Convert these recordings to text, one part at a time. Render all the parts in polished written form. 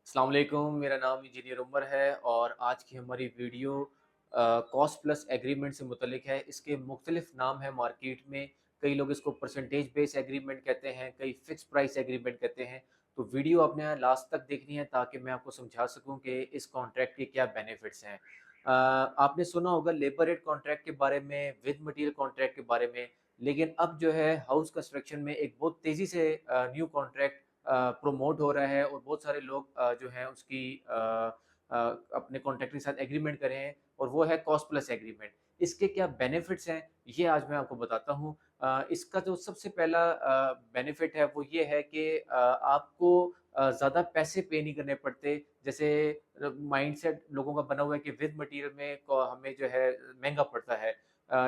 अस्सलाम वालेकुम, मेरा नाम इंजीनियर उमर है और आज की हमारी वीडियो कॉस्ट प्लस एग्रीमेंट से मुतलिक है। इसके मुख्तलिफ नाम हैं मार्केट में। कई लोग इसको परसेंटेज बेस एग्रीमेंट कहते हैं, कई फिक्स प्राइस एग्रीमेंट कहते हैं। तो वीडियो आपने लास्ट तक देखनी है ताकि मैं आपको समझा सकूं कि इस कॉन्ट्रैक्ट के क्या बेनिफिट्स हैं। आपने सुना होगा लेबर रेट कॉन्ट्रैक्ट के बारे में, विद मटेरियल कॉन्ट्रैक्ट के बारे में, लेकिन अब जो है हाउस कंस्ट्रक्शन में एक बहुत तेज़ी से न्यू कॉन्ट्रैक्ट प्रमोट हो रहा है और बहुत सारे लोग जो हैं उसकी अपने कॉन्ट्रैक्ट के साथ एग्रीमेंट करे हैं और वो है कॉस्ट प्लस एग्रीमेंट। इसके क्या बेनिफिट्स हैं, ये आज मैं आपको बताता हूँ। इसका जो सबसे पहला बेनिफिट है वो ये है कि आपको ज़्यादा पैसे पे नहीं करने पड़ते। जैसे माइंडसेट लोगों का बना हुआ है कि विद मटेरियल में को हमें जो है महँगा पड़ता है।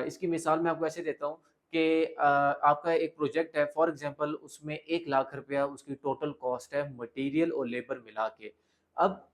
इसकी मिसाल मैं आपको ऐसे देता हूँ कि आपका एक प्रोजेक्ट है, फॉर एग्ज़ाम्पल उसमें 1 लाख रुपया उसकी टोटल कॉस्ट है मटेरियल और लेबर मिला के। अब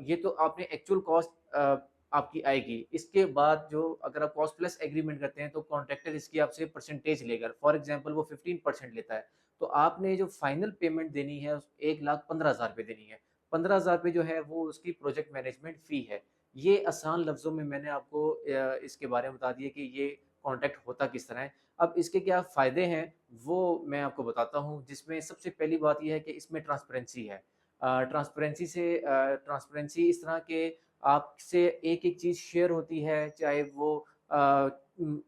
ये तो आपने एक्चुअल कॉस्ट आपकी आएगी। इसके बाद जो अगर आप कॉस्ट प्लस एग्रीमेंट करते हैं तो कॉन्ट्रैक्टर इसकी आपसे परसेंटेज लेगा। फॉर एग्ज़ाम्पल वो 15% लेता है। तो आपने जो फाइनल पेमेंट देनी है उस 1,15,000 देनी है। 15,000 जो है वो उसकी प्रोजेक्ट मैनेजमेंट फ़ी है। ये आसान लफ्ज़ों में मैंने आपको इसके बारे में बता दिया कि ये कॉन्ट्रैक्ट होता किस तरह है। अब इसके क्या फ़ायदे हैं, वो मैं आपको बताता हूँ, जिसमें सबसे पहली बात ये है कि इसमें ट्रांसपेरेंसी है। ट्रांसपेरेंसी इस तरह के आपसे एक-एक चीज़ शेयर होती है, चाहे वो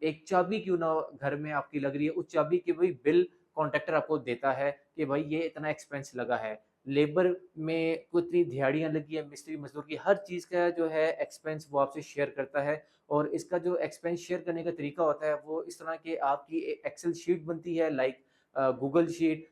एक चाबी क्यों ना हो घर में आपकी लग रही है, उस चाबी की भी बिल कॉन्ट्रैक्टर आपको देता है कि भाई ये इतना एक्सपेंस लगा है। लेबर में कितनी दिहाड़ियाँ लगी है, मिस्त्री मज़दूर की, हर चीज़ का जो है एक्सपेंस वो आपसे शेयर करता है। और इसका जो एक्सपेंस शेयर करने का तरीका होता है वो इस तरह के आपकी एक्सेल शीट बनती है, लाइक गूगल शीट।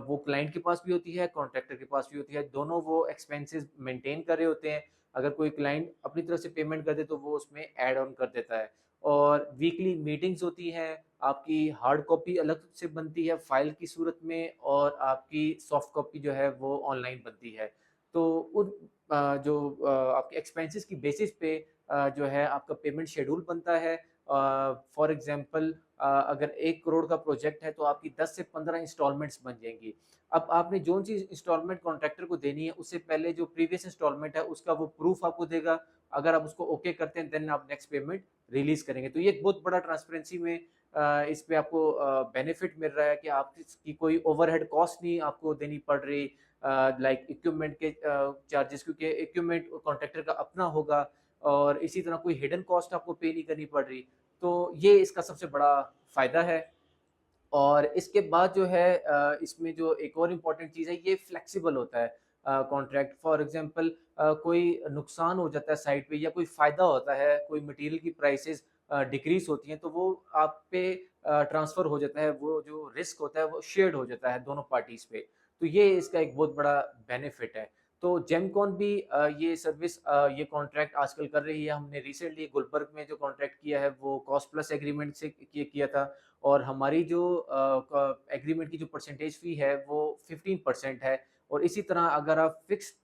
वो क्लाइंट के पास भी होती है, कॉन्ट्रैक्टर के पास भी होती है, दोनों वो एक्सपेंसेस मेंटेन कर रहे होते हैं। अगर कोई क्लाइंट अपनी तरफ से पेमेंट कर दे तो वो उसमें ऐड ऑन कर देता है। और वीकली मीटिंग्स होती हैं, आपकी हार्ड कॉपी अलग से बनती है फाइल की सूरत में और आपकी सॉफ्ट कॉपी जो है वो ऑनलाइन बनती है। तो उन जो आपके एक्सपेंसेस की बेसिस पे जो है आपका पेमेंट शेड्यूल बनता है। फॉर एग्ज़ाम्पल अगर 1 करोड़ का प्रोजेक्ट है तो आपकी 10 से 15 इंस्टॉलमेंट्स बन जाएँगी। अब आपने जो चीज़ इंस्टॉलमेंट कॉन्ट्रैक्टर को देनी है उससे पहले जो प्रीवियस इंस्टॉलमेंट है उसका वो प्रूफ आपको देगा। अगर आप उसको ओके करते हैं देन आप नेक्स्ट पेमेंट रिलीज़ करेंगे। तो ये एक बहुत बड़ा ट्रांसपेरेंसी में इस पे आपको बेनिफिट मिल रहा है कि आपकी कोई ओवरहेड कॉस्ट नहीं आपको देनी पड़ रही, लाइक इक्विपमेंट के चार्जेस, क्योंकि इक्विपमेंट कॉन्ट्रैक्टर का अपना होगा और इसी तरह कोई हिडन कॉस्ट आपको पे नहीं करनी पड़ रही। तो ये इसका सबसे बड़ा फ़ायदा है। और इसके बाद जो है इसमें जो एक और इम्पोर्टेंट चीज़ है, ये फ्लेक्सिबल होता है कॉन्ट्रैक्ट। फॉर एग्ज़ाम्पल कोई नुकसान हो जाता है साइट पे या कोई फ़ायदा होता है, कोई मटेरियल की प्राइसेज़ डिक्रीज़ होती हैं, तो वो आप पे ट्रांसफ़र हो जाता है, वो जो रिस्क होता है वो शेयर्ड हो जाता है दोनों पार्टीज़ पे। तो ये इसका एक बहुत बड़ा बेनिफिट है। तो जेमकॉन भी ये सर्विस ये कॉन्ट्रैक्ट आजकल कर रही है। हमने रिसेंटली गुलबर्ग में जो कॉन्ट्रैक्ट किया है वो कॉस्ट प्लस एग्रीमेंट से किया था और हमारी जो एग्रीमेंट की जो परसेंटेज फ़ी है वो 15% है। और इसी तरह अगर आप फिक्स्ड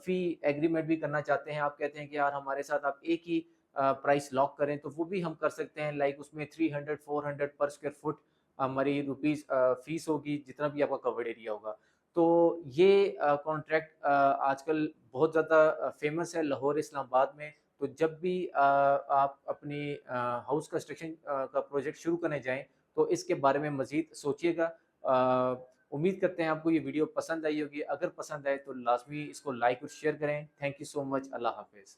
फ़ी एग्रीमेंट भी करना चाहते हैं, आप कहते हैं कि यार हमारे साथ आप एक ही प्राइस लॉक करें, तो वो भी हम कर सकते हैं। लाइक उसमें 300 400 पर स्क्वायर फुट हमारी रुपीज़ फ़ीस होगी, जितना भी आपका कवर्ड एरिया होगा। तो ये कॉन्ट्रैक्ट आजकल बहुत ज़्यादा फ़ेमस है लाहौर, इस्लामाबाद में। तो जब भी आप अपनी हाउस कंस्ट्रक्शन का प्रोजेक्ट शुरू करने जाएँ, तो इसके बारे में मज़ीद सोचिएगा। उम्मीद करते हैं आपको ये वीडियो पसंद आई होगी। अगर पसंद आए तो लाज़मी इसको लाइक और शेयर करें। Thank you so much. अल्लाह हाफ़िज़।